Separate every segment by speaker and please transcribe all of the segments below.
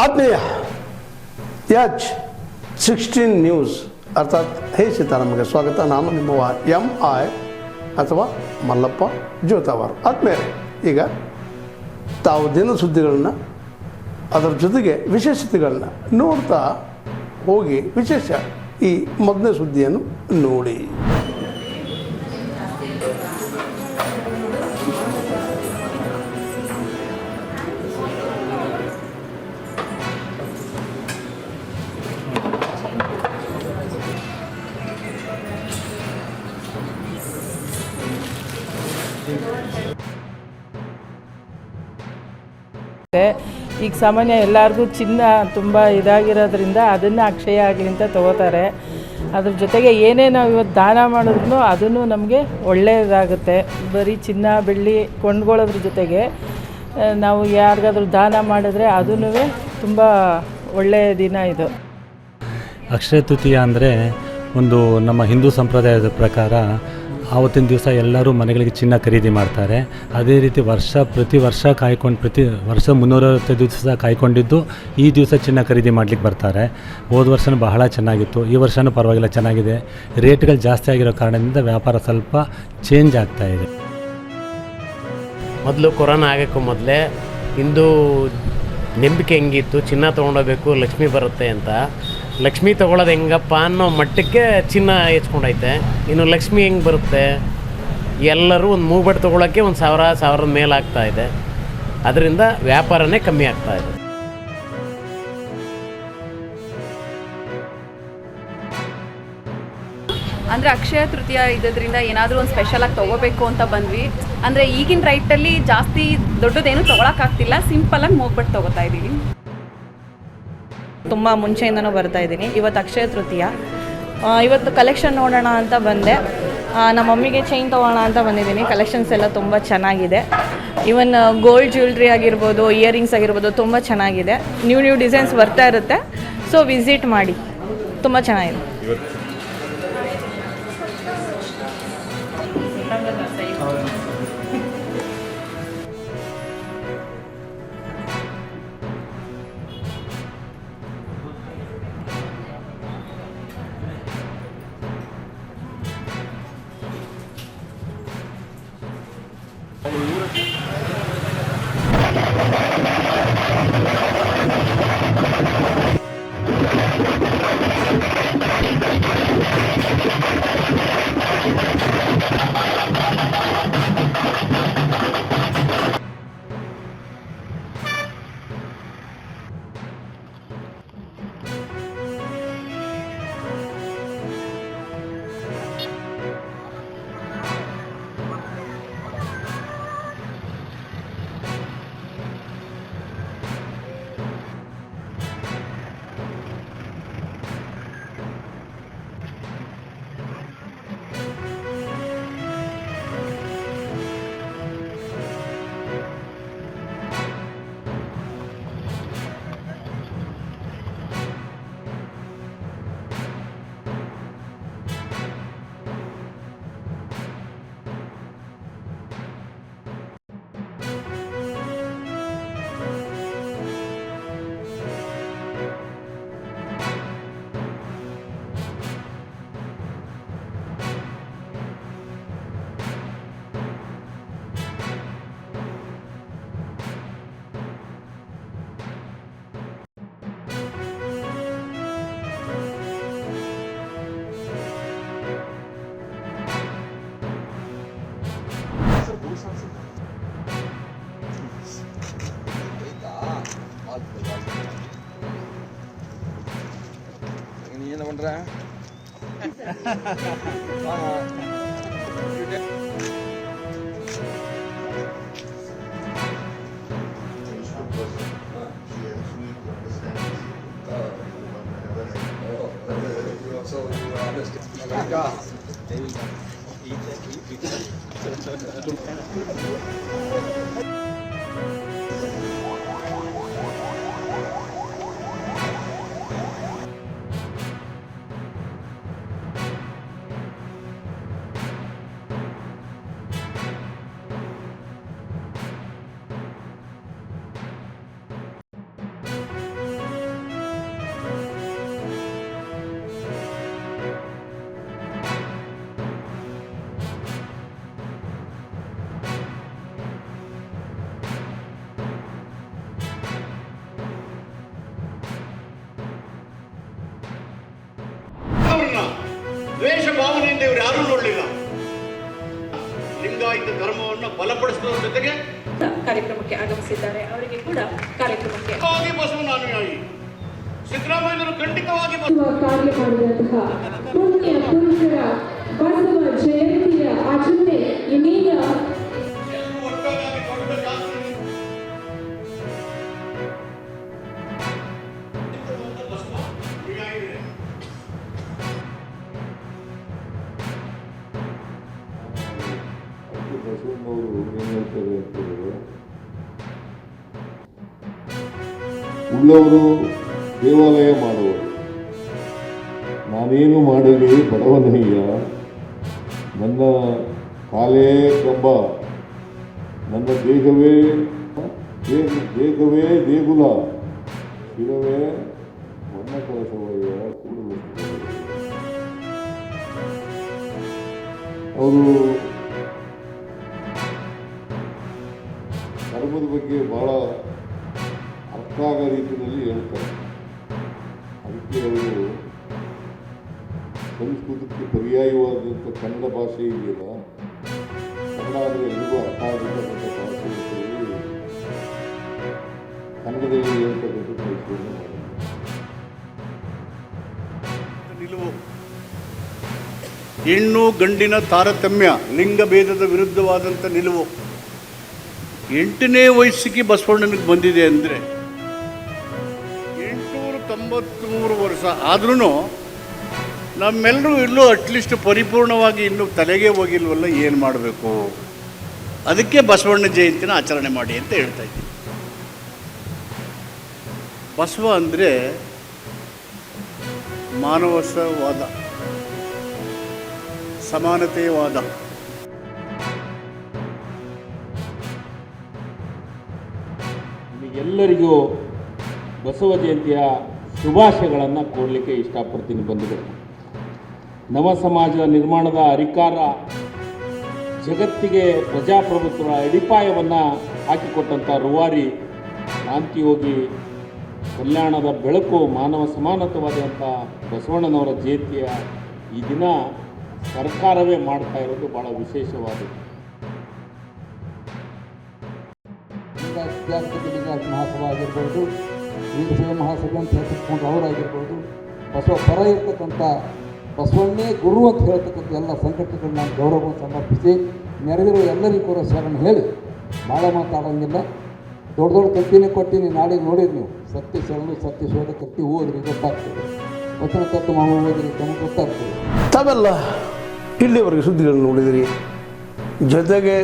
Speaker 1: ಆತ್ಮೀಯ H16 news ಅರ್ಥಾತ್ ಹೇ ಸೀತಾರಾಮಗೆ ಸ್ವಾಗತ. ನಾನು ನಿಮ್ಮವ MI ಅಥವಾ ಮಲ್ಲಪ್ಪ ಜೋತಾವರ್. ಆದ್ಮೇಲೆ ಈಗ ತಾವು ದಿನ ಸುದ್ದಿಗಳನ್ನ ಅದರ ಜೊತೆಗೆ ವಿಶೇಷತೆಗಳನ್ನ ನೋಡ್ತಾ ಹೋಗಿ ವಿಶೇಷ ಈ ಮೊದಲನೇ ಸುದ್ದಿಯನ್ನು ನೋಡಿ.
Speaker 2: ಈಗ ಸಾಮಾನ್ಯ ಎಲ್ಲರಿಗೂ ಚಿನ್ನ ತುಂಬ ಇದಾಗಿರೋದ್ರಿಂದ ಅದನ್ನು ಅಕ್ಷಯ ಆಗಲಿ ಅಂತ ತೊಗೋತಾರೆ. ಅದ್ರ ಜೊತೆಗೆ ಏನೇ ನಾವು ಇವತ್ತು ದಾನ ಮಾಡಿದ್ರು ಅದನ್ನು ನಮಗೆ ಒಳ್ಳೆಯದಾಗುತ್ತೆ. ಬರೀ ಚಿನ್ನ ಬೆಳ್ಳಿ ಕೊಂಡ್ಕೊಳ್ಳೋದ್ರ ಜೊತೆಗೆ ನಾವು ಯಾರಿಗಾದ್ರೂ ದಾನ ಮಾಡಿದ್ರೆ ಅದೂ ತುಂಬ ಒಳ್ಳೆಯ ದಿನ ಇದು.
Speaker 3: ಅಕ್ಷಯ ತೃತೀಯ ಅಂದರೆ ಒಂದು ನಮ್ಮ ಹಿಂದೂ ಸಂಪ್ರದಾಯದ ಪ್ರಕಾರ ಆವತ್ತಿನ ದಿವಸ ಎಲ್ಲರೂ ಮನೆಗಳಿಗೆ ಚಿನ್ನ ಖರೀದಿ ಮಾಡ್ತಾರೆ. ಅದೇ ರೀತಿ ಪ್ರತಿ ವರ್ಷ 365 ದಿವಸ ಕಾಯ್ಕೊಂಡಿದ್ದು ಈ ದಿವಸ ಚಿನ್ನ ಖರೀದಿ ಮಾಡಲಿಕ್ಕೆ ಬರ್ತಾರೆ. ಹೋದ ವರ್ಷವೂ ಬಹಳ ಚೆನ್ನಾಗಿತ್ತು, ಈ ವರ್ಷವೂ ಪರವಾಗಿಲ್ಲ ಚೆನ್ನಾಗಿದೆ. ರೇಟ್ಗಳು ಜಾಸ್ತಿ ಆಗಿರೋ ಕಾರಣದಿಂದ ವ್ಯಾಪಾರ ಸ್ವಲ್ಪ ಚೇಂಜ್ ಆಗ್ತಾ ಇದೆ.
Speaker 4: ಮೊದಲು ಕೊರೋನಾ ಆಗೋಕ್ಕೂ ಮೊದಲೇ ಹಿಂದೂ ನಂಬಿಕೆ ಹೆಂಗಿತ್ತು, ಚಿನ್ನ ತೊಗೊಂಡೋಗ್ಬೇಕು ಲಕ್ಷ್ಮಿ ಬರುತ್ತೆ ಅಂತ. ಲಕ್ಷ್ಮಿ ತೊಗೊಳೋದು ಹೆಂಗಪ್ಪ ಅನ್ನೋ ಮಟ್ಟಕ್ಕೆ ಚಿನ್ನ ಹೆಚ್ಕೊಂಡೈತೆ. ಇನ್ನು ಲಕ್ಷ್ಮಿ ಹೆಂಗೆ ಬರುತ್ತೆ, ಎಲ್ಲರೂ ಒಂದು ಮೂಗ್ಬಟ್ಟು ತೊಗೊಳಕ್ಕೆ 1,000 ಮೇಲೆ ಆಗ್ತಾಯಿದೆ. ಅದರಿಂದ ವ್ಯಾಪಾರನೇ ಕಮ್ಮಿ ಆಗ್ತಾಯಿದೆ.
Speaker 5: ಅಂದರೆ ಅಕ್ಷಯ ತೃತೀಯ ಇರೋದ್ರಿಂದ ಏನಾದರೂ ಒಂದು ಸ್ಪೆಷಲಾಗಿ ತೊಗೋಬೇಕು ಅಂತ ಬಂದ್ವಿ. ಅಂದರೆ ಈಗಿನ ರೈಟಲ್ಲಿ ಜಾಸ್ತಿ ದೊಡ್ಡದೇನು ತೊಗೊಳಕ್ಕಾಗ್ತಿಲ್ಲ, ಸಿಂಪಲಾಗಿ ಮೂಗ್ಬಟ್ಟು ತೊಗೋತಾ ಇದ್ದೀವಿ.
Speaker 6: ತುಂಬ ಮುಂಚೆಯಿಂದನೂ ಬರ್ತಾಯಿದ್ದೀನಿ. ಇವತ್ತು ಅಕ್ಷಯ ತೃತೀಯ, ಇವತ್ತು ಕಲೆಕ್ಷನ್ ನೋಡೋಣ ಅಂತ ಬಂದೆ. ನಮ್ಮ ಮಮ್ಮಿಗೆ ಚೈನ್ ತೊಗೋಣ ಅಂತ ಬಂದಿದ್ದೀನಿ. ಕಲೆಕ್ಷನ್ಸ್ ಎಲ್ಲ ತುಂಬ ಚೆನ್ನಾಗಿದೆ. ಈವನ್ ಗೋಲ್ಡ್ ಜ್ಯುವೆಲ್ರಿ ಆಗಿರ್ಬೋದು, ಇಯರಿಂಗ್ಸ್ ಆಗಿರ್ಬೋದು, ತುಂಬ ಚೆನ್ನಾಗಿದೆ. ನ್ಯೂ ಡಿಸೈನ್ಸ್ ಬರ್ತಾ ಇರುತ್ತೆ. ಸೊ ವಿಸಿಟ್ ಮಾಡಿ, ತುಂಬ ಚೆನ್ನಾಗಿದೆ.
Speaker 7: என்ன பண்ற?
Speaker 8: ದ್ವೇಷ ಭಾವನೆಯಿಂದ ಇವರು ಯಾರೂ ನೋಡಲಿಲ್ಲ. ಲಿಂಗಾಯತ ಧರ್ಮವನ್ನು ಬಲಪಡಿಸುವುದರ ಜೊತೆಗೆ
Speaker 9: ಕಾರ್ಯಕ್ರಮಕ್ಕೆ ಆಗಮಿಸಿದ್ದಾರೆ. ಅವರಿಗೆ ಕೂಡ ಕಾರ್ಯಕ್ರಮಕ್ಕೆ
Speaker 8: ಬಸವನ ಅನುಯಾಯಿ ಸಿದ್ದರಾಮಯ್ಯರು ಖಂಡಿತವಾಗಿ
Speaker 9: ಕಾರ್ಯ ಮಾಡಿದಂತಹ ಪುಣ್ಯ ಪುರುಷರ ಬಸವ ಜಯಂತಿಯ ಆಚರಣೆ ಇನ್ನೀಗ
Speaker 8: ಒಟ್ಟಾಗಿ ದೊಡ್ಡ ಜಾತ್ರೆ ಬಸವ ಅನುಯಾಯಿಗಳೇ.
Speaker 10: ಬಸವಣ್ಣವರು ಏನು ಹೇಳ್ತಾರೆ ಅಂತಂದರೆ, ಉಳ್ಳವರು ದೇವಾಲಯ ಮಾಡುವರು, ನಾನೇನು ಮಾಡಲಿ ಬಡವನಯ್ಯ, ನನ್ನ ಕಾಲೇ ಕಂಬ, ನನ್ನ ದೇಹವೇ ದೇಗುಲ, ಶಿರವೇ ವನ್ನ ಕಲಸವಯ್ಯ ಕೂಡಲು. ಅವರು ಧರ್ಮದ ಬಗ್ಗೆ ಭಾಳ ಅರ್ಥ ಆಗೋ ರೀತಿಯಲ್ಲಿ ಹೇಳ್ತಾರೆ. ಅದಕ್ಕೆ ಅವರು ಸಂಸ್ಕೃತಕ್ಕೆ ಪರ್ಯಾಯವಾದಂಥ ಕನ್ನಡ ಭಾಷೆ ಇದೆಯಲ್ಲ, ಕನ್ನಡ ಅಂದರೆ ಎಲ್ಲಿಗೂ ಅರ್ಥ ಆಗಿರ್ತಕ್ಕಂಥ ಭಾಷೆ ಅಂತೇಳಿ ಕನ್ನಡದಲ್ಲಿ ಹೇಳ್ತಕ್ಕಂಥ ಪ್ರಯತ್ನವನ್ನು ಮಾಡಿದ್ದಾರೆ.
Speaker 8: ನಿಲುವು ಹೆಣ್ಣು ಗಂಡಿನ ತಾರತಮ್ಯ, ಲಿಂಗಭೇದದ ವಿರುದ್ಧವಾದಂಥ ನಿಲುವು 8ನೇ ವಯಸ್ಸಿಗೆ ಬಸವಣ್ಣನಿಗೆ ಬಂದಿದೆ ಅಂದರೆ 893 ವರ್ಷ ಆದ್ರೂ ನಮ್ಮೆಲ್ಲರೂ ಇಲ್ಲೂ ಅಟ್ಲೀಸ್ಟ್ ಪರಿಪೂರ್ಣವಾಗಿ ಇನ್ನೂ ತಲೆಗೆ ಹೋಗಿಲ್ವಲ್ಲ, ಏನು ಮಾಡಬೇಕು, ಅದಕ್ಕೆ ಬಸವಣ್ಣ ಜಯಂತಿನ ಆಚರಣೆ ಮಾಡಿ ಅಂತ ಹೇಳ್ತಾ ಇದ್ದೀನಿ. ಬಸವ ಅಂದರೆ ಮಾನವಸವಾದ, ಸಮಾನತೆಯವಾದ.
Speaker 11: ಎಲ್ಲರಿಗೂ ಬಸವ ಜಯಂತಿಯ ಶುಭಾಶಯಗಳನ್ನು ಕೋರಲಿಕ್ಕೆ ಇಷ್ಟಪಡ್ತೀನಿ. ಬಂಧುಗಳು, ನವ ಸಮಾಜ ನಿರ್ಮಾಣದ ಅಧಿಕಾರ ಜಗತ್ತಿಗೆ ಪ್ರಜಾಪ್ರಭುತ್ವದ ಅಡಿಪಾಯವನ್ನು ಹಾಕಿಕೊಟ್ಟಂಥ ರೂವಾರಿ ಕ್ರಾಂತಿಯೋಗಿ ಕಲ್ಯಾಣದ ಬೆಳಕು ಮಾನವ ಸಮಾನತವಾದಂಥ ಬಸವಣ್ಣನವರ ಜಯಂತಿಯ ಈ ದಿನ ಸರ್ಕಾರವೇ ಮಾಡ್ತಾ ಇರೋದು ಭಾಳ ವಿಶೇಷವಾದದ್ದು.
Speaker 12: ಲಿಂಗಾಯತ ಮಹಾಸಭಾ ಆಗಿರ್ಬೋದು, ವೀರಶೈವ ಮಹಾಸಭೆ ಅಂತ ಹೇಳ್ತಕ್ಕಂಥ ಅವರಾಗಿರ್ಬೋದು, ಬಸವ ಪರ ಇರ್ತಕ್ಕಂಥ ಬಸವಣ್ಣೇ ಗುರು ಅಂತ ಹೇಳ್ತಕ್ಕಂಥ ಎಲ್ಲ ಸಂಘಟನೆಗಳನ್ನ ಗೌರವವನ್ನು ಸಮರ್ಪಿಸಿ ನೆರೆದಿರೋ ಎಲ್ಲರಿಗೂ ಕೂಡ ಶರಣ ಹೇಳಿ ಭಾಳ ಮಾತಾಡೋಂಗಿಲ್ಲ. ದೊಡ್ಡ ದೊಡ್ಡ ಕತ್ತಿನೇ ಕೊಟ್ಟಿನಿ, ನಾಳೆ ನೋಡಿರಿ ನೀವು, ಸತ್ಯ ಶರಣು ಸತ್ಯ ಶೋಧ ಕತ್ತಿ ಓದ್ರಿ ಗೊತ್ತಾಗ್ತದೆ, ವಚನ ತತ್ವ ಮಾವು ಓದ್ರಿ ತಮಗೆ ಗೊತ್ತಾಗ್ತದೆ.
Speaker 1: ತಾವೆಲ್ಲ ಇಲ್ಲಿವರೆಗೆ ಸುದ್ದಿಗಳನ್ನು ನೋಡಿದಿರಿ, ಜೊತೆಗೆ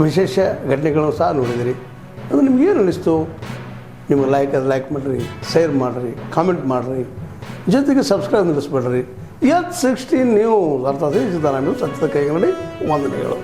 Speaker 1: ವಿಶೇಷ ಘಟನೆಗಳನ್ನು ಸಹ ನೋಡಿದಿರಿ. ಅದು ನಿಮ್ಗೇನು ಅನ್ನಿಸ್ತು? ನಿಮಗೆ ಲೈಕ್ ಮಾಡಿರಿ, ಶೇರ್ ಮಾಡಿರಿ, ಕಾಮೆಂಟ್ ಮಾಡಿರಿ, ಜೊತೆಗೆ ಸಬ್ಸ್ಕ್ರೈಬ್ ನಿಲ್ಲಿಸ್ಬೇಡ್ರಿ. H16 ನ್ಯೂಸ್ ಅರ್ಥಾತ್ ಸತ್ಯದ ಕೈಗನ್ನಡಿ ವಂದನೆಗಳು.